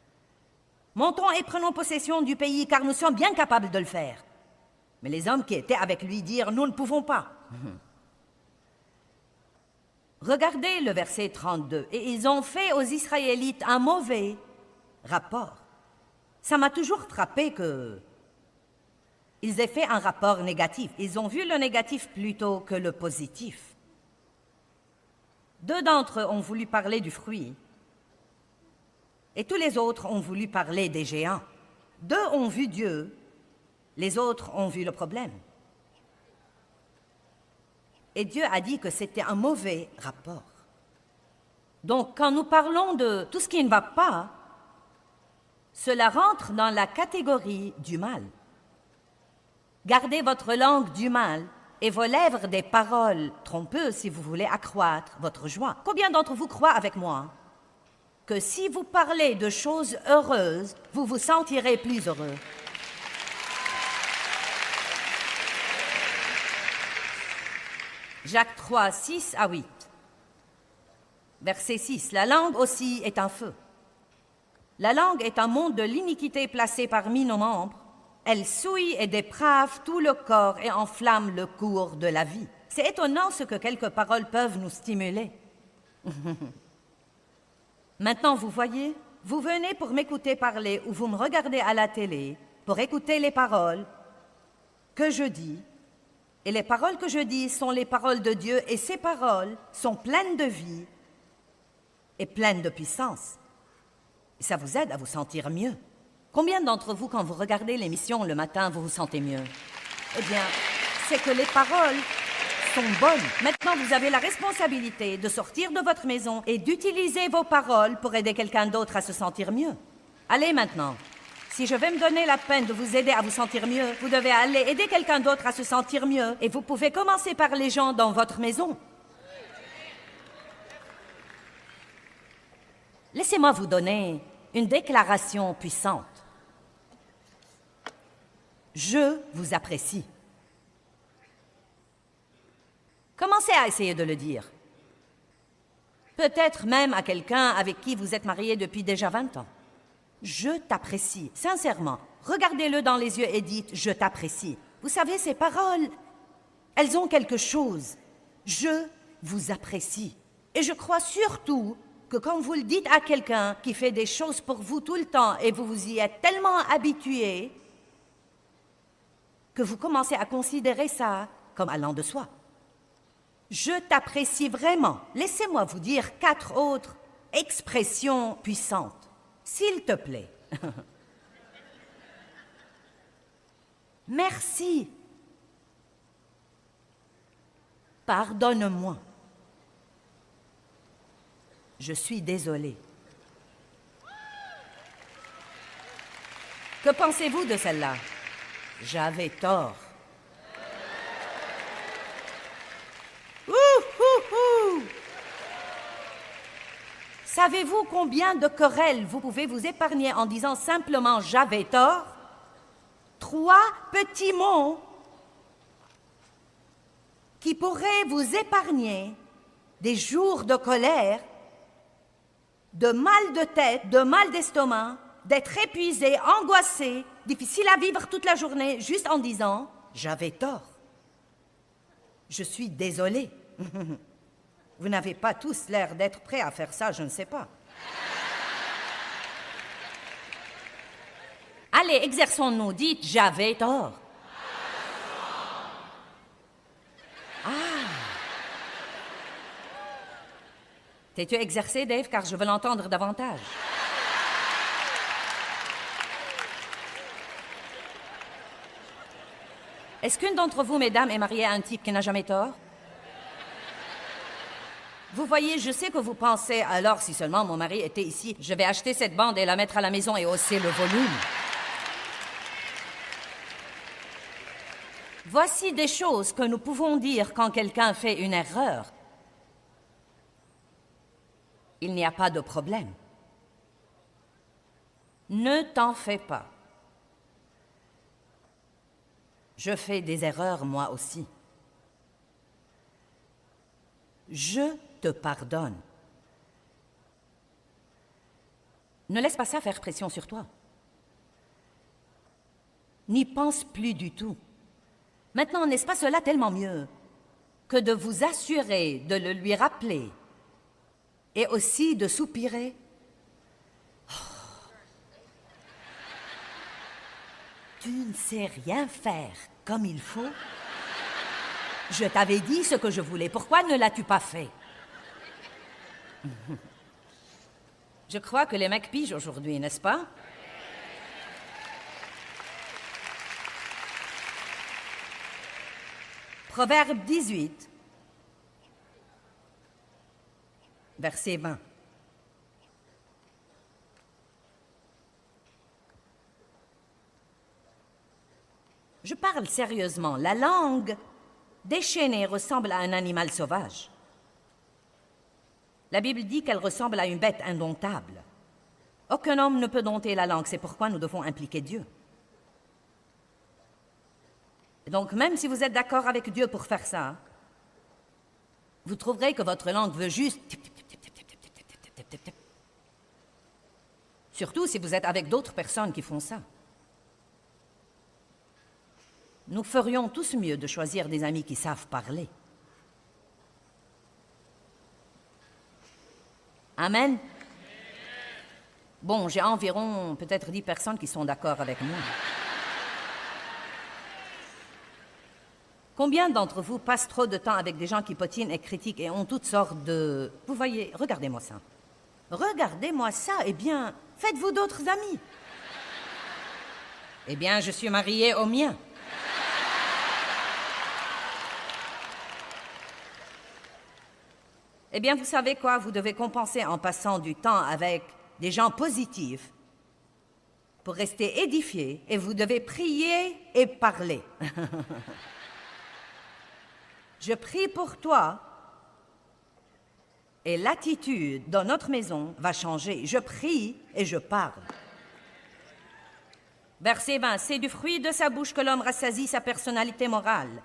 « Montons et prenons possession du pays, car nous sommes bien capables de le faire. » Mais les hommes qui étaient avec lui dirent « Nous ne pouvons pas. » Regardez le verset 32. « Et ils ont fait aux Israélites un mauvais rapport. » Ça m'a toujours frappé que ils aient fait un rapport négatif. Ils ont vu le négatif plutôt que le positif. Deux d'entre eux ont voulu parler du fruit, et tous les autres ont voulu parler des géants. Deux ont vu Dieu, les autres ont vu le problème. Et Dieu a dit que c'était un mauvais rapport. Donc, quand nous parlons de tout ce qui ne va pas, cela rentre dans la catégorie du mal. Gardez votre langue du mal et vos lèvres des paroles trompeuses si vous voulez accroître votre joie. Combien d'entre vous croient avec moi que si vous parlez de choses heureuses, vous vous sentirez plus heureux? Jacques 3, 6 à 8. Verset 6. La langue aussi est un feu. La langue est un monde de l'iniquité placé parmi nos membres. Elle souille et déprave tout le corps et enflamme le cours de la vie. C'est étonnant ce que quelques paroles peuvent nous stimuler. Maintenant, vous voyez, vous venez pour m'écouter parler ou vous me regardez à la télé pour écouter les paroles que je dis. Et les paroles que je dis sont les paroles de Dieu et ces paroles sont pleines de vie et pleines de puissance. Et ça vous aide à vous sentir mieux. Combien d'entre vous, quand vous regardez l'émission le matin, vous vous sentez mieux? Eh bien, c'est que les paroles sont bonnes. Maintenant, vous avez la responsabilité de sortir de votre maison et d'utiliser vos paroles pour aider quelqu'un d'autre à se sentir mieux. Allez maintenant. Si je vais me donner la peine de vous aider à vous sentir mieux, vous devez aller aider quelqu'un d'autre à se sentir mieux. Et vous pouvez commencer par les gens dans votre maison. Laissez-moi vous donner une déclaration puissante. Je vous apprécie. Commencez à essayer de le dire. Peut-être même à quelqu'un avec qui vous êtes marié depuis déjà 20 ans. Je t'apprécie, sincèrement. Regardez-le dans les yeux et dites « Je t'apprécie ». Vous savez, ces paroles, elles ont quelque chose. Je vous apprécie. Et je crois surtout que quand vous le dites à quelqu'un qui fait des choses pour vous tout le temps et vous vous y êtes tellement habitué que vous commencez à considérer ça comme allant de soi. Je t'apprécie vraiment. Laissez-moi vous dire 4 autres expressions puissantes, s'il te plaît. Merci. Pardonne-moi. Je suis désolée. Que pensez-vous de celle-là? J'avais tort. Ouh, ouh, ouh. Savez-vous combien de querelles vous pouvez vous épargner en disant simplement « j'avais tort » ? 3 petits mots qui pourraient vous épargner des jours de colère, de mal de tête, de mal d'estomac, d'être épuisé, angoissé, difficile à vivre toute la journée, juste en disant « j'avais tort ». Je suis désolée. Vous n'avez pas tous l'air d'être prêts à faire ça, je ne sais pas. Allez, exerçons-nous, dites « j'avais tort ». Ah. T'es-tu exercé, Dave, car je veux l'entendre davantage. Est-ce qu'une d'entre vous, mesdames, est mariée à un type qui n'a jamais tort? Vous voyez, je sais que vous pensez, alors si seulement mon mari était ici, je vais acheter cette bande et la mettre à la maison et hausser le volume. Voici des choses que nous pouvons dire quand quelqu'un fait une erreur. Il n'y a pas de problème. Ne t'en fais pas. Je fais des erreurs moi aussi. Je te pardonne. Ne laisse pas ça faire pression sur toi. N'y pense plus du tout. Maintenant, n'est-ce pas cela tellement mieux que de vous assurer de le lui rappeler et aussi de soupirer? Oh. Tu ne sais rien faire comme il faut? Je t'avais dit ce que je voulais. Pourquoi ne l'as-tu pas fait? Je crois que les mecs pigent aujourd'hui, n'est-ce pas? Proverbe 18, verset 20. Je parle sérieusement. La langue déchaînée ressemble à un animal sauvage. La Bible dit qu'elle ressemble à une bête indomptable. Aucun homme ne peut dompter la langue, c'est pourquoi nous devons impliquer Dieu. Donc, même si vous êtes d'accord avec Dieu pour faire ça, vous trouverez que votre langue veut juste... Surtout si vous êtes avec d'autres personnes qui font ça. Nous ferions tous mieux de choisir des amis qui savent parler. Amen. Bon, j'ai environ peut-être 10 personnes qui sont d'accord avec moi. Combien d'entre vous passent trop de temps avec des gens qui potinent et critiquent et ont toutes sortes de... Vous voyez, regardez-moi ça. Regardez-moi ça, eh bien, faites-vous d'autres amis. Eh bien, je suis mariée au mien. Eh bien, vous savez quoi? Vous devez compenser en passant du temps avec des gens positifs pour rester édifiés et vous devez prier et parler. Je prie pour toi et l'attitude dans notre maison va changer. Je prie et je parle. Verset 20. C'est du fruit de sa bouche que l'homme rassasie sa personnalité morale.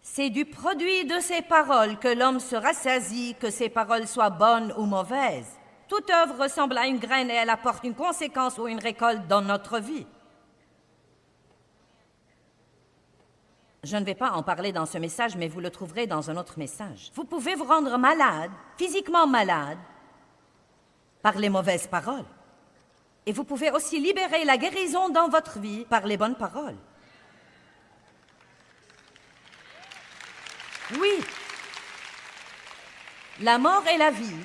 C'est du produit de ses paroles que l'homme se rassasie, que ses paroles soient bonnes ou mauvaises. Toute œuvre ressemble à une graine et elle apporte une conséquence ou une récolte dans notre vie. Je ne vais pas en parler dans ce message, mais vous le trouverez dans un autre message. Vous pouvez vous rendre malade, physiquement malade, par les mauvaises paroles. Et vous pouvez aussi libérer la guérison dans votre vie par les bonnes paroles. Oui. La mort et la vie.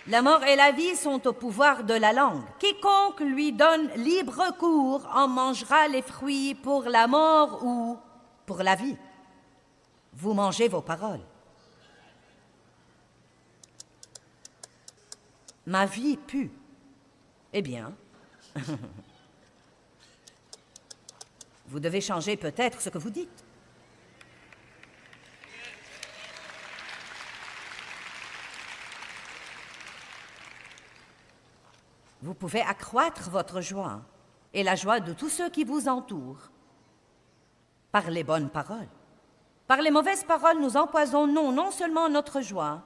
La mort et la vie sont au pouvoir de la langue. Quiconque lui donne libre cours en mangera les fruits pour la mort ou pour la vie. vous mangez vos paroles. Ma vie pue. Eh bien, vous devez changer peut-être ce que vous dites. Vous pouvez accroître votre joie et la joie de tous ceux qui vous entourent par les bonnes paroles. Par les mauvaises paroles, nous empoisonnons non seulement notre joie,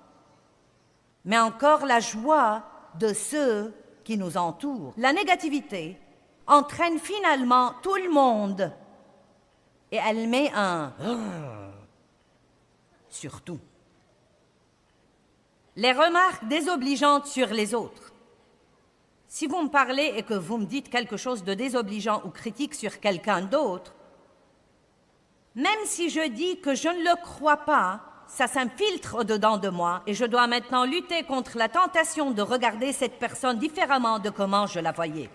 mais encore la joie de ceux qui nous entourent. La négativité entraîne finalement tout le monde et elle met un « surtout ». Les remarques désobligeantes sur les autres. Si vous me parlez et que vous me dites quelque chose de désobligeant ou critique sur quelqu'un d'autre, même si je dis que je ne le crois pas, ça s'infiltre au-dedans de moi et je dois maintenant lutter contre la tentation de regarder cette personne différemment de comment je la voyais.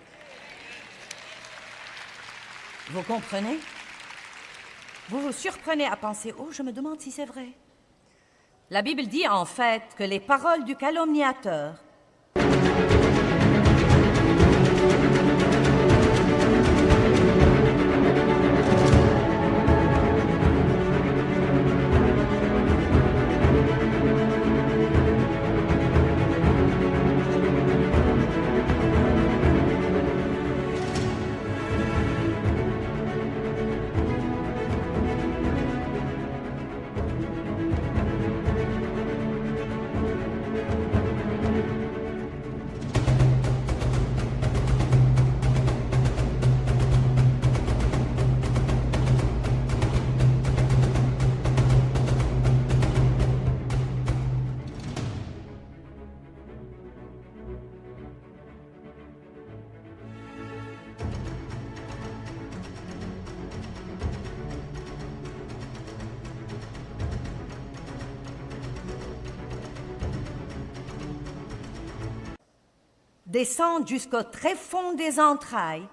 Vous comprenez? Vous vous surprenez à penser « Oh, je me demande si c'est vrai. » La Bible dit en fait que les paroles du calomniateur descendent jusqu'au très fond des entrailles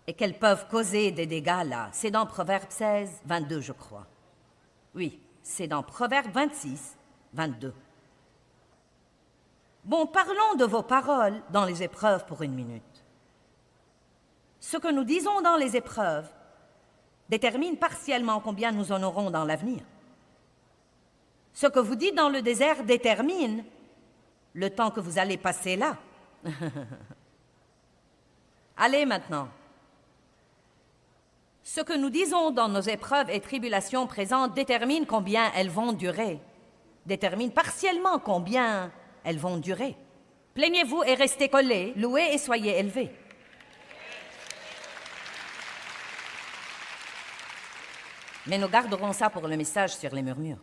et qu'elles peuvent causer des dégâts là. C'est dans Proverbe 16, 22, je crois. Oui, c'est dans Proverbe 26, 22. Bon, parlons de vos paroles dans les épreuves pour une minute. Ce que nous disons dans les épreuves détermine partiellement combien nous en aurons dans l'avenir. Ce que vous dites dans le désert détermine le temps que vous allez passer là. Allez maintenant. Ce que nous disons dans nos épreuves et tribulations présentes détermine combien elles vont durer, détermine partiellement combien elles vont durer. Plaignez-vous et restez collés, louez et soyez élevés. Mais nous garderons ça pour le message sur les murmures.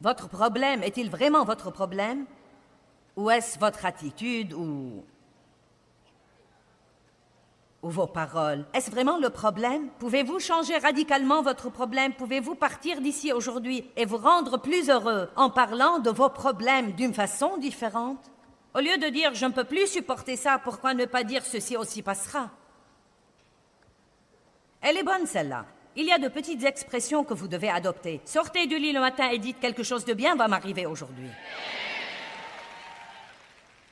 Votre problème est-il vraiment votre problème? Ou est-ce votre attitude ou vos paroles? Est-ce vraiment le problème? Pouvez-vous changer radicalement votre problème? Pouvez-vous partir d'ici aujourd'hui et vous rendre plus heureux en parlant de vos problèmes d'une façon différente? Au lieu de dire « je ne peux plus supporter ça, pourquoi ne pas dire ceci aussi passera ?» Elle est bonne celle-là. Il y a de petites expressions que vous devez adopter. Sortez du lit le matin et dites quelque chose de bien va m'arriver aujourd'hui.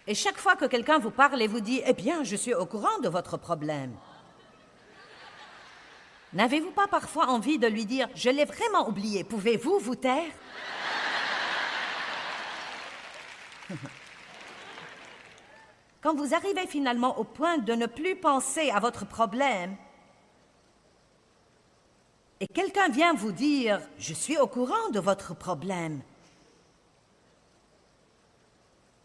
Et chaque fois que quelqu'un vous parle et vous dit « Eh bien, je suis au courant de votre problème », n'avez-vous pas parfois envie de lui dire « Je l'ai vraiment oublié, pouvez-vous vous taire ?» Quand vous arrivez finalement au point de ne plus penser à votre problème, et quelqu'un vient vous dire « Je suis au courant de votre problème »,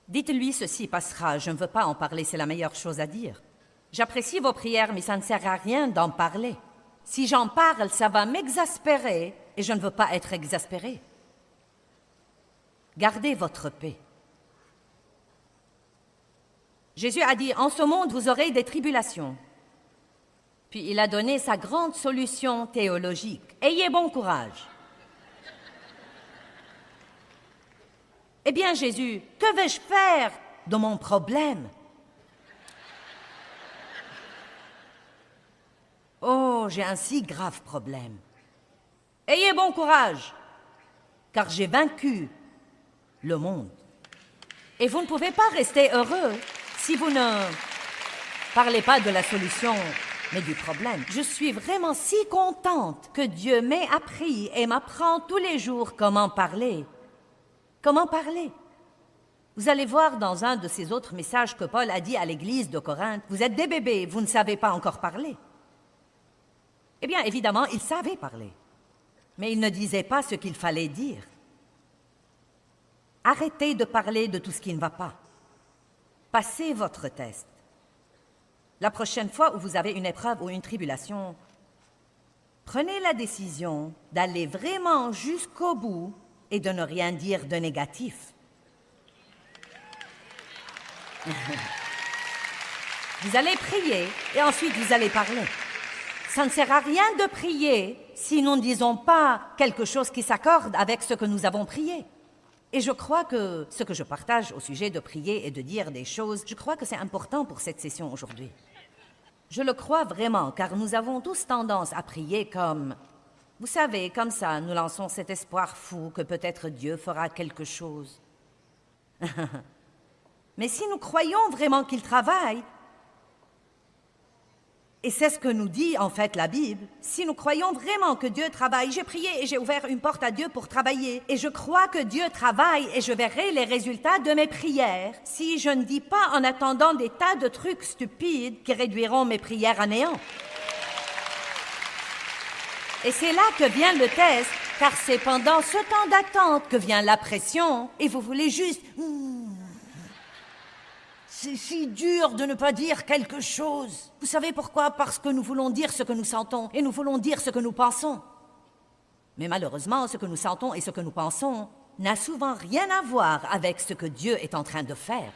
dites-lui « Ceci passera, je ne veux pas en parler, c'est la meilleure chose à dire. J'apprécie vos prières, mais ça ne sert à rien d'en parler. Si j'en parle, ça va m'exaspérer et je ne veux pas être exaspéré. Gardez votre paix. » Jésus a dit « En ce monde, vous aurez des tribulations. » Puis il a donné sa grande solution théologique. Ayez bon courage. Eh bien, Jésus, que vais-je faire de mon problème? Oh, j'ai un si grave problème. Ayez bon courage, car j'ai vaincu le monde. Et vous ne pouvez pas rester heureux si vous ne parlez pas de la solution, mais du problème. Je suis vraiment si contente que Dieu m'ait appris et m'apprend tous les jours comment parler. Comment parler? Vous allez voir dans un de ces autres messages que Paul a dit à l'église de Corinthe, « Vous êtes des bébés, vous ne savez pas encore parler. » Eh bien, évidemment, il savait parler, mais il ne disait pas ce qu'il fallait dire. Arrêtez de parler de tout ce qui ne va pas. Passez votre test. La prochaine fois où vous avez une épreuve ou une tribulation, prenez la décision d'aller vraiment jusqu'au bout et de ne rien dire de négatif. Vous allez prier et ensuite vous allez parler. Ça ne sert à rien de prier si nous ne disons pas quelque chose qui s'accorde avec ce que nous avons prié. Et je crois que ce que je partage au sujet de prier et de dire des choses, je crois que c'est important pour cette session aujourd'hui. Je le crois vraiment, car nous avons tous tendance à prier comme... Vous savez, comme ça, nous lançons cet espoir fou que peut-être Dieu fera quelque chose. Mais si nous croyons vraiment qu'il travaille, et c'est ce que nous dit en fait la Bible, si nous croyons vraiment que Dieu travaille, j'ai prié et j'ai ouvert une porte à Dieu pour travailler, et je crois que Dieu travaille et je verrai les résultats de mes prières, si je ne dis pas en attendant des tas de trucs stupides qui réduiront mes prières à néant. Et c'est là que vient le test, car c'est pendant ce temps d'attente que vient la pression, et vous voulez juste... C'est si dur de ne pas dire quelque chose. Vous savez pourquoi? Parce que nous voulons dire ce que nous sentons et nous voulons dire ce que nous pensons. Mais malheureusement, ce que nous sentons et ce que nous pensons n'a souvent rien à voir avec ce que Dieu est en train de faire.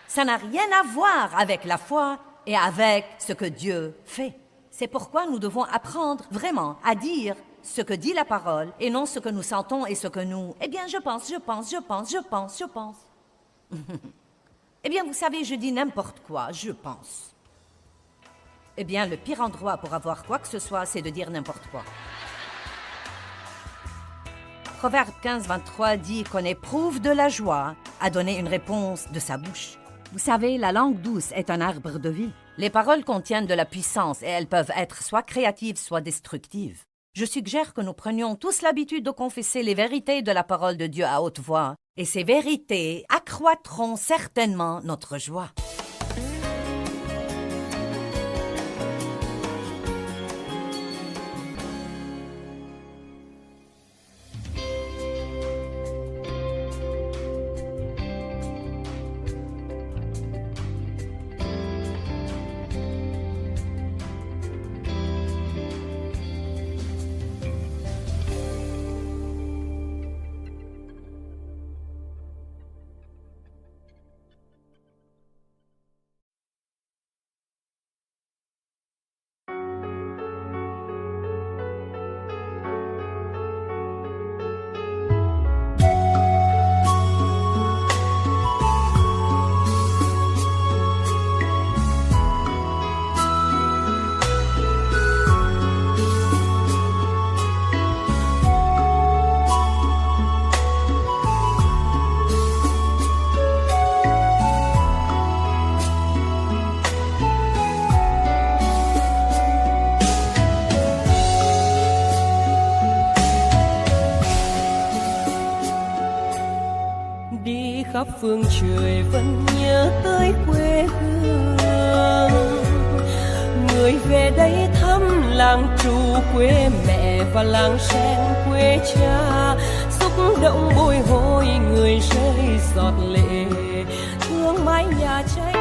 Ça n'a rien à voir avec la foi et avec ce que Dieu fait. C'est pourquoi nous devons apprendre vraiment à dire ce que dit la parole et non ce que nous sentons et ce que nous... Eh bien, je pense. Eh bien, vous savez, je dis n'importe quoi, je pense. Eh bien, le pire endroit pour avoir quoi que ce soit, c'est de dire n'importe quoi. Proverbe 15, 23 dit qu'on éprouve de la joie à donner une réponse de sa bouche. Vous savez, la langue douce est un arbre de vie. Les paroles contiennent de la puissance et elles peuvent être soit créatives, soit destructives. Je suggère que nous prenions tous l'habitude de confesser les vérités de la parole de Dieu à haute voix, et ces vérités accroîtront certainement notre joie. khắp phương trời vẫn nhớ tới quê hương. Người về đây thăm làng trù quê mẹ và làng sen quê cha, xúc động bồi hồi người rơi giọt lệ thương mái nhà cháy.